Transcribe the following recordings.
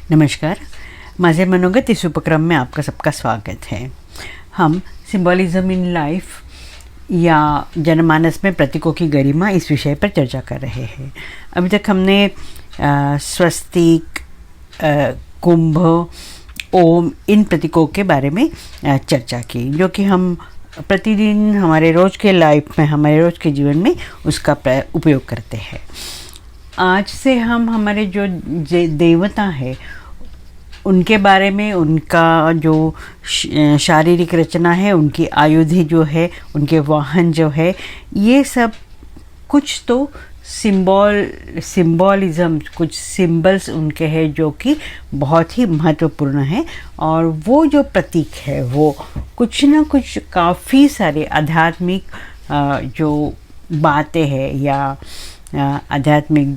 नमस्कार, माझे मनोगत इस उपक्रम में आपका सबका स्वागत है। हम सिंबॉलिज्म इन लाइफ या जनमानस में प्रतीकों की गरिमा इस विषय पर चर्चा कर रहे हैं। अभी तक हमने स्वस्तिक, कुंभ, ओम इन प्रतीकों के बारे में चर्चा की, जो कि हम प्रतिदिन हमारे रोज़ के लाइफ में, हमारे रोज़ के जीवन में उसका उपयोग करते हैं। आज से हम हमारे जो देवता है उनके बारे में, उनका जो शारीरिक रचना है, उनकी आयुधि जो है, उनके वाहन जो है, ये सब कुछ तो सिंबॉलिज्म, कुछ सिंबल्स उनके हैं जो कि बहुत ही महत्वपूर्ण है। और वो जो प्रतीक है वो कुछ ना कुछ काफ़ी सारे आध्यात्मिक जो बातें हैं या आध्यात्मिक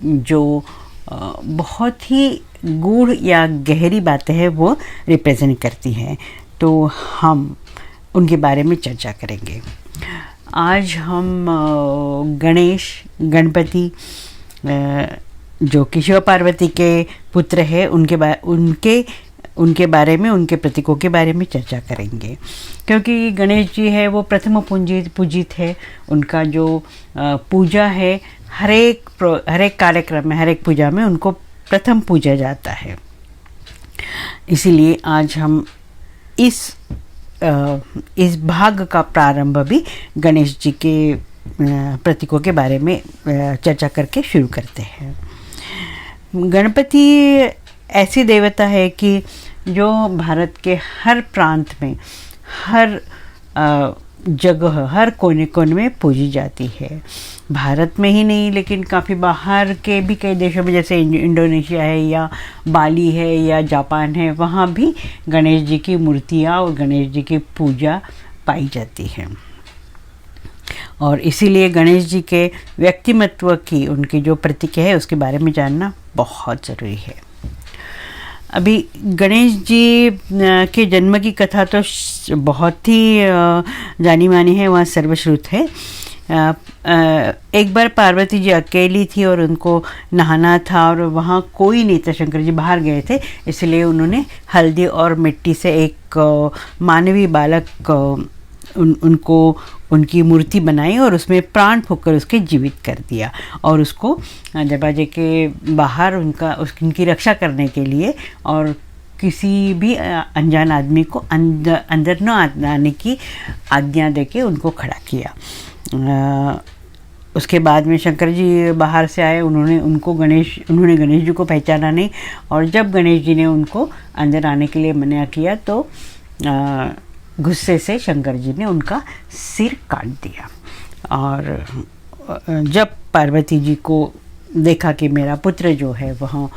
जो बहुत ही गूढ़ या गहरी बातें हैं वो रिप्रेजेंट करती हैं। तो हम उनके बारे में चर्चा करेंगे। आज हम गणपति जो कि शिव पार्वती के पुत्र है, उनके बारे में, उनके प्रतीकों के बारे में चर्चा करेंगे। क्योंकि गणेश जी है वो प्रथम पूजित है। उनका जो पूजा है, हर एक कार्यक्रम में, हर एक पूजा में उनको प्रथम पूजा जाता है। इसीलिए आज हम इस भाग का प्रारंभ भी गणेश जी के प्रतीकों के बारे में चर्चा करके शुरू करते हैं। गणपति ऐसी देवता है कि जो भारत के हर प्रांत में, हर जगह, हर कोने कोने में पूजी जाती है। भारत में ही नहीं, लेकिन काफ़ी बाहर के भी कई देशों में, जैसे इंडोनेशिया है या बाली है या जापान है, वहाँ भी गणेश जी की मूर्तियाँ और गणेश जी की पूजा पाई जाती है। और इसीलिए गणेश जी के व्यक्तिमत्व की, उनकी जो प्रतीक है उसके बारे में जानना बहुत ज़रूरी है। अभी गणेश जी के जन्म की कथा तो बहुत ही जानी मानी है, वहाँ सर्वश्रुत है। एक बार पार्वती जी अकेली थी और उनको नहाना था और वहाँ कोई नहीं था, शंकर जी बाहर गए थे, इसलिए उन्होंने हल्दी और मिट्टी से एक मानवीय बालक उनको उनकी मूर्ति बनाई और उसमें प्राण फूंककर उसके जीवित कर दिया। और उसको दरवाजे के बाहर उनकी रक्षा करने के लिए और किसी भी अनजान आदमी को अंदर न आने की आज्ञा देके उनको खड़ा किया। उसके बाद में शंकर जी बाहर से आए, उन्होंने गणेश जी को पहचाना नहीं, और जब गणेश जी ने उनको अंदर आने के लिए मना किया तो गुस्से से शंकर जी ने उनका सिर काट दिया। और जब पार्वती जी को देखा कि मेरा पुत्र जो है वह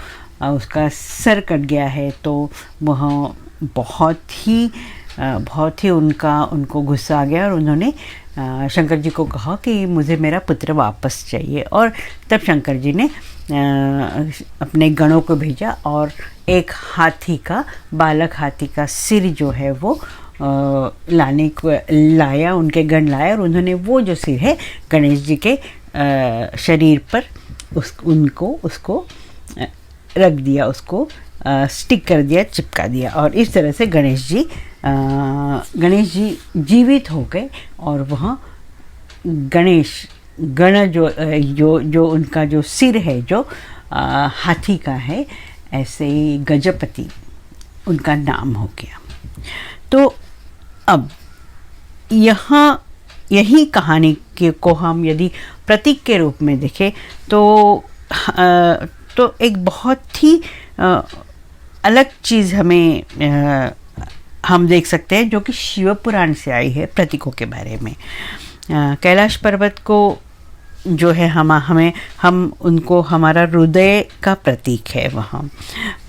उसका सर कट गया है, तो वह बहुत ही उनको गुस्सा आ गया और उन्होंने शंकर जी को कहा कि मुझे मेरा पुत्र वापस चाहिए। और तब शंकर जी ने अपने गणों को भेजा और एक बालक हाथी का सिर जो है वो लाया, उनके गण लाया, और उन्होंने वो जो सिर है गणेश जी के शरीर पर उसको रख दिया, उसको स्टिक कर दिया, चिपका दिया। और इस तरह से गणेश जी जीवित हो गए। और वह गण जो उनका जो सिर है, जो हाथी का है, ऐसे ही गजपति उनका नाम हो गया। तो अब यही कहानी को हम यदि प्रतीक के रूप में देखें तो एक बहुत ही अलग चीज़ हम देख सकते हैं, जो कि शिव पुराण से आई है प्रतीकों के बारे में। कैलाश पर्वत को जो है हम उनको हमारा हृदय का प्रतीक है। वहाँ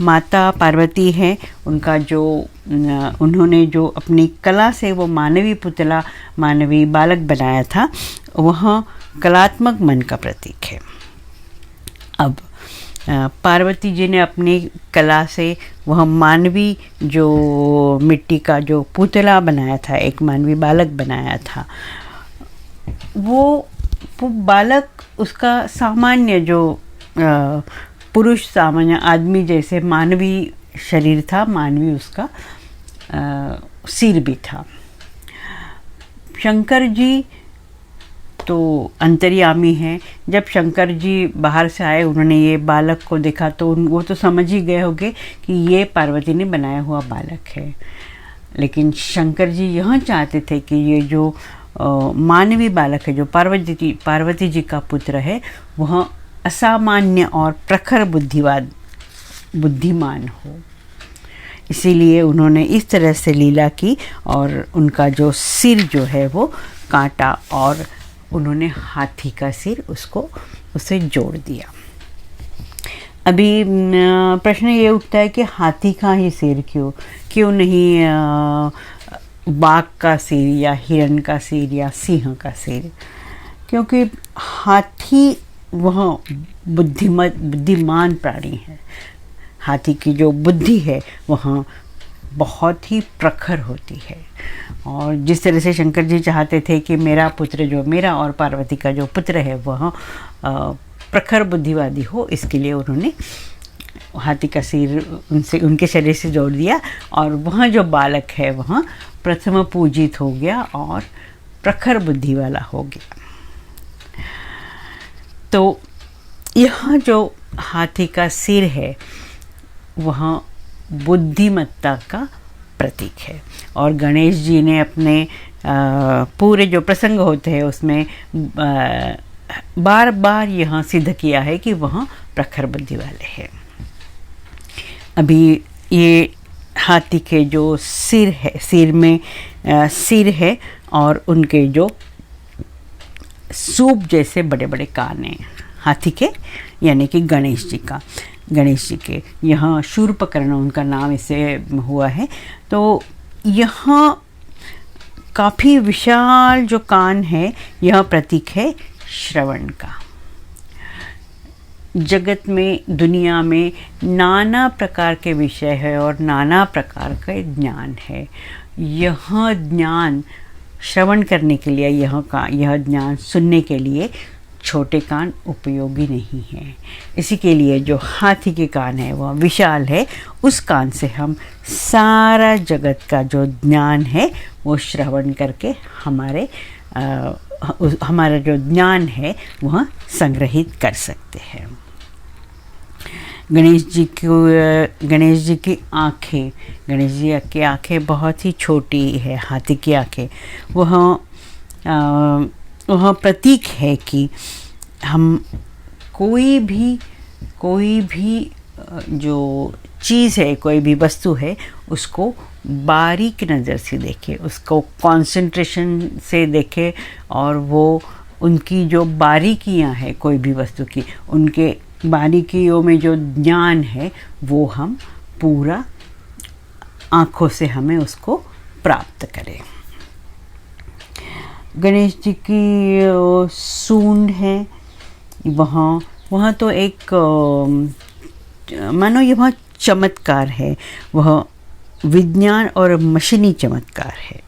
माता पार्वती है, उनका जो उन्होंने जो अपनी कला से वो मानवीय बालक बनाया था, वह कलात्मक मन का प्रतीक है। अब पार्वती जी ने अपनी कला से वह मानवी जो मिट्टी का जो पुतला बनाया था, एक मानवी बालक बनाया था, वो बालक उसका सामान्य जो पुरुष सामान्य आदमी जैसे मानवी शरीर था, मानवी उसका सिर भी था। शंकर जी तो अंतर्यामी हैं। जब शंकर जी बाहर से आए, उन्होंने ये बालक को देखा तो वो तो समझ ही गए होंगे कि ये पार्वती ने बनाया हुआ बालक है। लेकिन शंकर जी यह चाहते थे कि ये जो मानवी बालक है, जो पार्वती जी का पुत्र है, वह असामान्य और प्रखर बुद्धिमान हो। इसीलिए उन्होंने इस तरह से लीला की और उनका जो सिर जो है वो काटा और उन्होंने हाथी का सिर उसे जोड़ दिया। अभी प्रश्न ये उठता है कि हाथी का ही सिर क्यों नहीं बाघ का सिर या हिरण का सिर या सिंह का सिर? क्योंकि हाथी वह बुद्धिमान प्राणी है। हाथी की जो बुद्धि है वह बहुत ही प्रखर होती है। और जिस तरह से शंकर जी चाहते थे कि मेरा और पार्वती का जो पुत्र है वह प्रखर बुद्धिवादी हो, इसके लिए उन्होंने हाथी का सिर उनके शरीर से जोड़ दिया और वह जो बालक है वह प्रथम पूजित हो गया और प्रखर बुद्धि वाला हो गया। तो यह जो हाथी का सिर है वह बुद्धिमत्ता का प्रतीक है। और गणेश जी ने अपने पूरे जो प्रसंग होते हैं उसमें बार बार यह सिद्ध किया है कि वह प्रखर बुद्धि वाले हैं। अभी ये हाथी के जो सिर में सिर है और उनके जो सूप जैसे बड़े बड़े कान हैं हाथी के, यानी कि गणेश जी के यहाँ शूर्पकर्ण उनका नाम इससे हुआ है। तो यहाँ काफ़ी विशाल जो कान है, यह प्रतीक है श्रवण का। जगत में, दुनिया में नाना प्रकार के विषय है और नाना प्रकार का ज्ञान है। यह ज्ञान श्रवण करने के लिए, यह ज्ञान सुनने के लिए छोटे कान उपयोगी नहीं है। इसी के लिए जो हाथी के कान है वह विशाल है। उस कान से हम सारा जगत का जो ज्ञान है वो श्रवण करके हमारा जो ज्ञान है वह संग्रहित कर सकते हैं। गणेश जी की आँखें, गणेश जी की आँखें बहुत ही छोटी है। हाथी की आँखें वह प्रतीक है कि हम कोई भी जो चीज़ है, कोई भी वस्तु है, उसको बारीक नज़र से देखें, उसको कंसंट्रेशन से देखें और वो उनकी जो बारीकियां हैं कोई भी वस्तु की, उनके बारीकियों में जो ज्ञान है वो हम पूरा आँखों से हमें उसको प्राप्त करें। गणेश जी की सूंड है, वहाँ तो एक मानो यह चमत्कार है, वह विज्ञान और मशीनी चमत्कार है।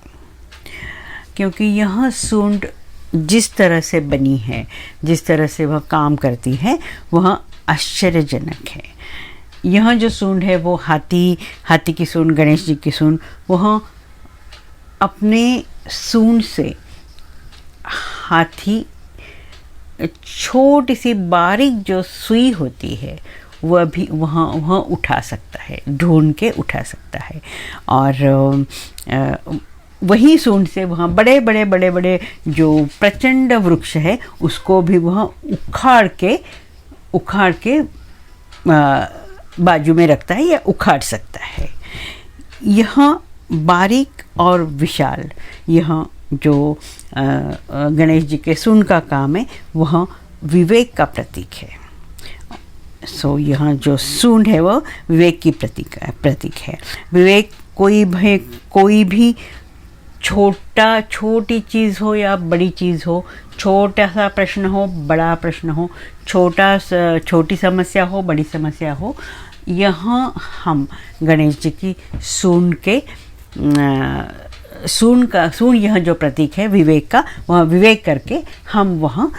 क्योंकि यह सूंड जिस तरह से बनी है, जिस तरह से वह काम करती है, वह आश्चर्यजनक है। यह जो सूंड है वो हाथी की सूंड, गणेश जी की सूंड, वह अपने सूंड से हाथी छोटी सी बारीक जो सुई होती है वह भी वहाँ उठा सकता है, ढूंढ के उठा सकता है। और वही सूंड से वहाँ बड़े बड़े जो प्रचंड वृक्ष है उसको भी वह उखाड़ के बाजू में रखता है या उखाड़ सकता है। यह बारीक और विशाल, यह जो गणेश जी के सूंड का काम है वह विवेक का प्रतीक है। यहाँ जो सूंड है वह विवेक की प्रतीक है। विवेक कोई भी छोटी चीज़ हो या बड़ी चीज़ हो, छोटा सा प्रश्न हो, बड़ा प्रश्न हो, छोटी समस्या हो, बड़ी समस्या हो, यहाँ हम गणेश जी की सूंड यह जो प्रतीक है विवेक का, वह विवेक करके हम वहाँ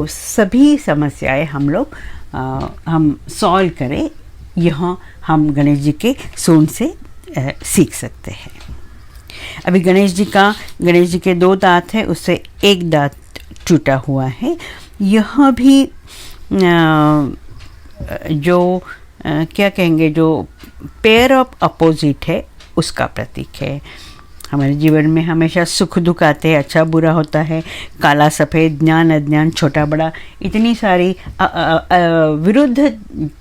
सभी समस्याएं हम लोग हम सॉल्व करें, यहाँ हम गणेश जी के सूंड से सीख सकते हैं। अभी गणेश जी के 2 दांत हैं, उससे एक दांत टूटा हुआ है। यह भी जो क्या कहेंगे, जो पेयर ऑफ अपोजिट है उसका प्रतीक है। हमारे जीवन में हमेशा सुख दुख आते हैं, अच्छा बुरा होता है, काला सफ़ेद, ज्ञान अज्ञान, छोटा बड़ा, इतनी सारी विरुद्ध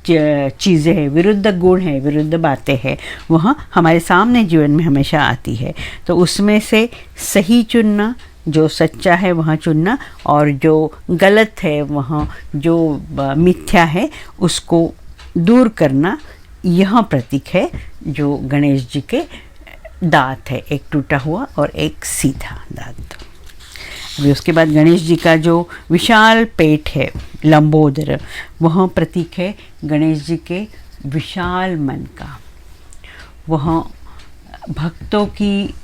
चीज़ें हैं, विरुद्ध गुण हैं, विरुद्ध बातें हैं, वह हमारे सामने जीवन में हमेशा आती है। तो उसमें से सही चुनना, जो सच्चा है वह चुनना, और जो गलत है, वह जो मिथ्या है, उसको दूर करना, यह प्रतीक है जो गणेश जी के दांत है, एक टूटा हुआ और एक सीधा दांत। अभी उसके बाद गणेश जी का जो विशाल पेट है, लंबोदर, वह प्रतीक है गणेश जी के विशाल मन का। वह भक्तों की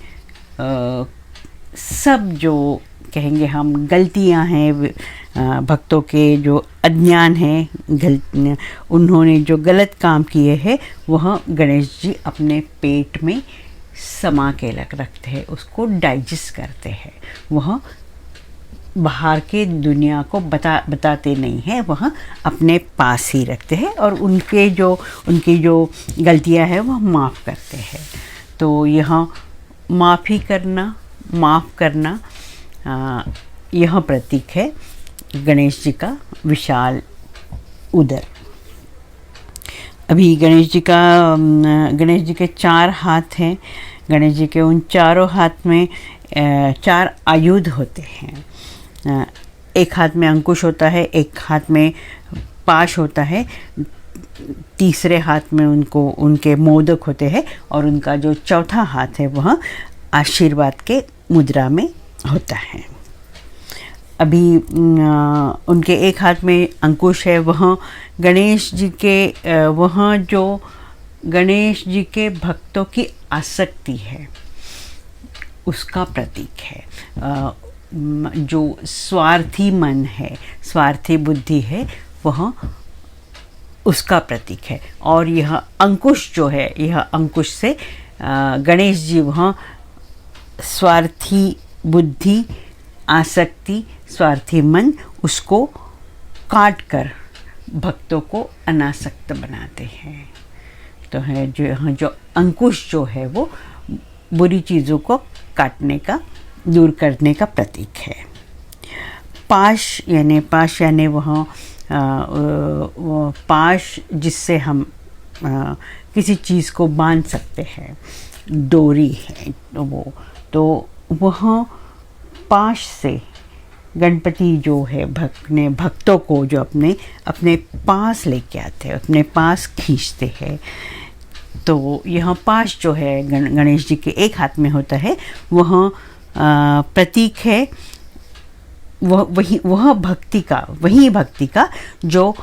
सब जो कहेंगे हम गलतियां हैं, भक्तों के जो अज्ञान है, उन्होंने जो गलत काम किए हैं, वह गणेश जी अपने पेट में समा के रखते हैं, उसको डाइजेस्ट करते हैं। वह बाहर के दुनिया को बताते नहीं हैं, वह अपने पास ही रखते हैं, और उनकी जो गलतियां हैं वह माफ़ करते हैं। तो यह माफ़ करना यह प्रतीक है गणेश जी का विशाल उदर। अभी गणेश जी के 4 हाथ हैं। गणेश जी के उन चारों हाथ में 4 आयुध होते हैं। एक हाथ में अंकुश होता है, एक हाथ में पाश होता है, तीसरे हाथ में उनके मोदक होते हैं, और उनका जो चौथा हाथ है वह आशीर्वाद के मुद्रा में होता है। अभी उनके एक हाथ में अंकुश है, वह गणेश जी के भक्तों की आसक्ति है, उसका प्रतीक है। जो स्वार्थी मन है, स्वार्थी बुद्धि है, वह उसका प्रतीक है। और यह अंकुश जो है, यह अंकुश से गणेश जी वह स्वार्थी बुद्धि, आसक्ति, स्वार्थी मन, उसको काट कर भक्तों को अनासक्त बनाते हैं। तो है जो अंकुश जो है वो बुरी चीज़ों को काटने का, दूर करने का प्रतीक है। पाश यानी वह पाश जिससे हम किसी चीज़ को बांध सकते हैं, डोरी है तो वह पाश से गणपति जो है भक्तों को जो अपने पास लेके आते हैं, अपने पास खींचते हैं। तो यह पाश जो है गणेश जी के एक हाथ में होता है, वह प्रतीक है वह भक्ति का जो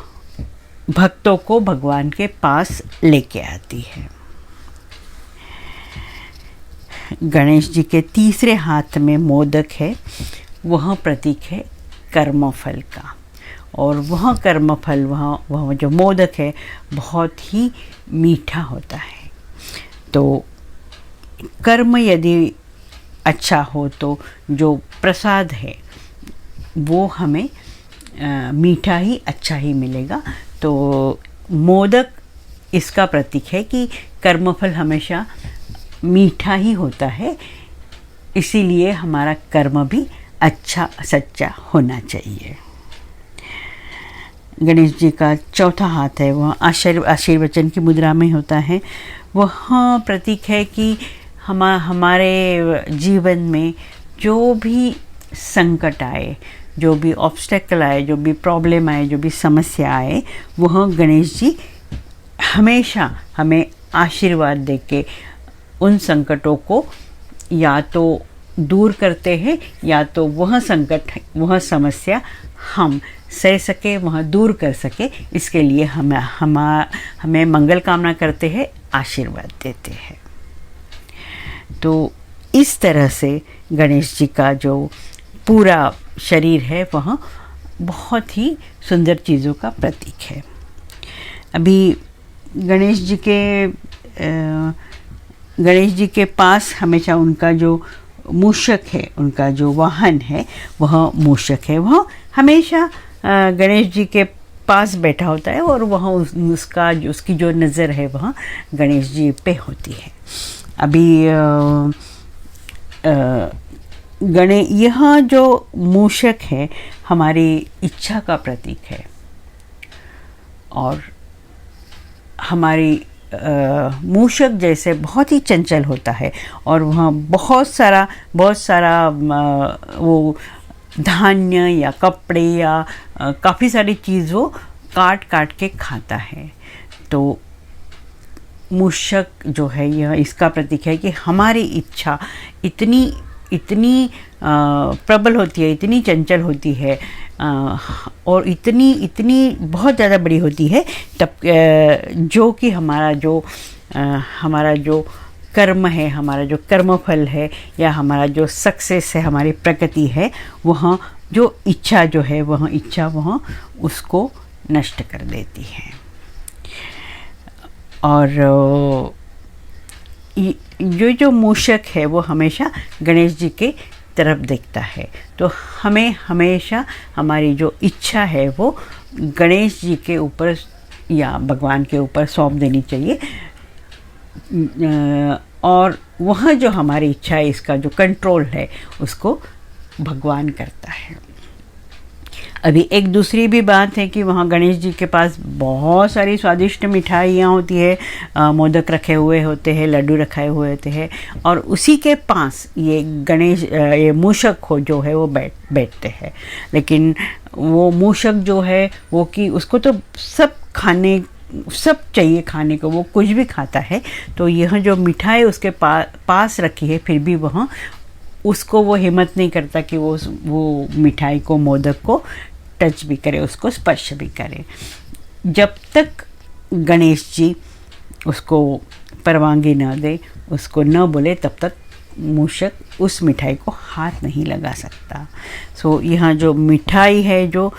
भक्तों को भगवान के पास लेके आती है। गणेश जी के तीसरे हाथ में मोदक है, वह प्रतीक है कर्मफल का, और वह कर्मफल वह जो मोदक है बहुत ही मीठा होता है। तो कर्म यदि अच्छा हो तो जो प्रसाद है वो हमें मीठा ही अच्छा ही मिलेगा। तो मोदक इसका प्रतीक है कि कर्मफल हमेशा मीठा ही होता है, इसीलिए हमारा कर्म भी अच्छा सच्चा होना चाहिए। गणेश जी का चौथा हाथ है, वह आशीर्वचन की मुद्रा में होता है। वह प्रतीक है कि हमारे जीवन में जो भी संकट आए, जो भी ऑब्स्टेकल आए, जो भी प्रॉब्लम आए, जो भी समस्या आए, वह गणेश जी हमेशा हमें आशीर्वाद देके उन संकटों को या तो दूर करते हैं, या तो वह संकट, वह समस्या हम सह सके, वह दूर कर सके, इसके लिए हमें मंगल कामना करते हैं, आशीर्वाद देते हैं। तो इस तरह से गणेश जी का जो पूरा शरीर है वह बहुत ही सुंदर चीज़ों का प्रतीक है। अभी गणेश जी के पास हमेशा उनका जो मूषक है, उनका जो वाहन है वह मूषक है। वह हमेशा गणेश जी के पास बैठा होता है और वह उसकी जो नज़र है वह गणेश जी पे होती है। अभी यह जो मूषक है हमारी इच्छा का प्रतीक है और हमारी मूषक जैसे बहुत ही चंचल होता है और वहाँ बहुत सारा वो धान्य या कपड़े या काफ़ी सारी चीज़ वो काट के खाता है। तो मूषक जो है यह इसका प्रतीक है कि हमारी इच्छा इतनी प्रबल होती है, इतनी चंचल होती है और इतनी बहुत ज़्यादा बड़ी होती है तब जो कि हमारा जो कर्म है, हमारा जो कर्मफल है या हमारा जो सक्सेस है, हमारी प्रकृति है, वह जो इच्छा जो है वह उसको नष्ट कर देती है। और जो मूषक है वो हमेशा गणेश जी के तरफ देखता है। तो हमें हमेशा हमारी जो इच्छा है वो गणेश जी के ऊपर या भगवान के ऊपर सौंप देनी चाहिए और वह जो हमारी इच्छा है, इसका जो कंट्रोल है उसको भगवान करता है। अभी एक दूसरी भी बात है कि वहाँ गणेश जी के पास बहुत सारी स्वादिष्ट मिठाइयाँ होती है, मोदक रखे हुए होते हैं, लड्डू रखे हुए होते हैं और उसी के पास ये मूषक हो जो है वो बैठते हैं। लेकिन वो मूषक जो है वो कि उसको तो सब चाहिए खाने को, वो कुछ भी खाता है। तो यह जो मिठाई उसके पास रखी है फिर भी वह उसको वो हिम्मत नहीं करता कि वो मिठाई को, मोदक को टच भी करे, उसको स्पर्श भी करे। जब तक गणेश जी उसको परवानगी न दे, उसको न बोले, तब तक मूषक उस मिठाई को हाथ नहीं लगा सकता। सो यहाँ जो मिठाई है जो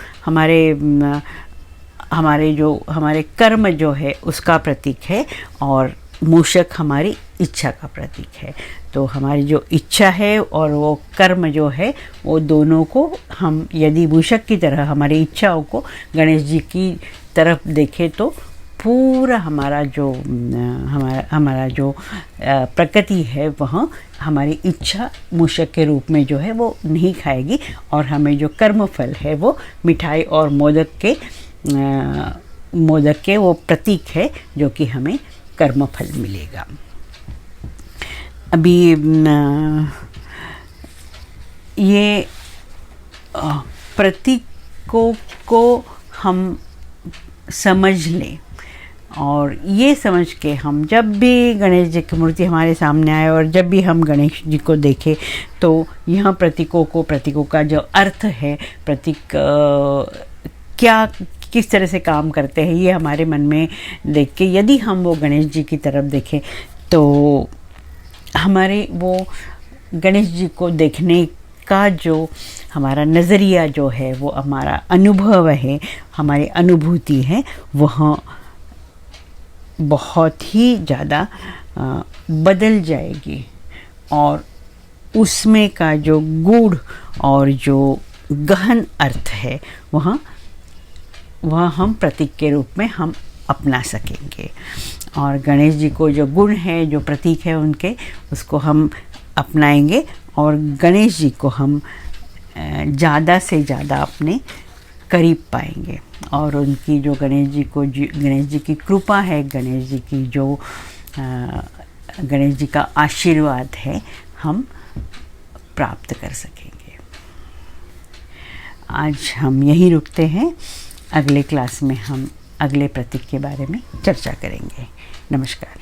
हमारे कर्म जो है उसका प्रतीक है और मूषक हमारी इच्छा का प्रतीक है। तो हमारी जो इच्छा है और वो कर्म जो है वो दोनों को हम यदि मूषक की तरह हमारी इच्छाओं को गणेश जी की तरफ देखें तो पूरा हमारा जो प्रकृति है वह हमारी इच्छा मूषक के रूप में जो है वो नहीं खाएगी और हमें जो कर्म फल है वो मिठाई और मोदक के वो प्रतीक है जो कि हमें कर्मफल मिलेगा। अभी ये प्रतीकों को हम समझ लें और ये समझ के हम जब भी गणेश जी की मूर्ति हमारे सामने आए और जब भी हम गणेश जी को देखें तो यह प्रतीकों का जो अर्थ है, प्रतीक किस तरह से काम करते हैं, ये हमारे मन में देख के यदि हम वो गणेश जी की तरफ देखें तो हमारे वो गणेश जी को देखने का जो हमारा नज़रिया जो है, वो हमारा अनुभव है, हमारी अनुभूति है, वह बहुत ही ज़्यादा बदल जाएगी और उसमें का जो गूढ़ और जो गहन अर्थ है वह हम प्रतीक के रूप में हम अपना सकेंगे। और गणेश जी को जो गुण है, जो प्रतीक है उनके, उसको हम अपनाएंगे और गणेश जी को हम ज़्यादा से ज़्यादा अपने करीब पाएंगे और उनकी जो गणेश जी की कृपा है, गणेश जी का आशीर्वाद है, हम प्राप्त कर सकेंगे। आज हम यहीं रुकते हैं। अगले क्लास में हम अगले प्रतीक के बारे में चर्चा करेंगे। नमस्कार।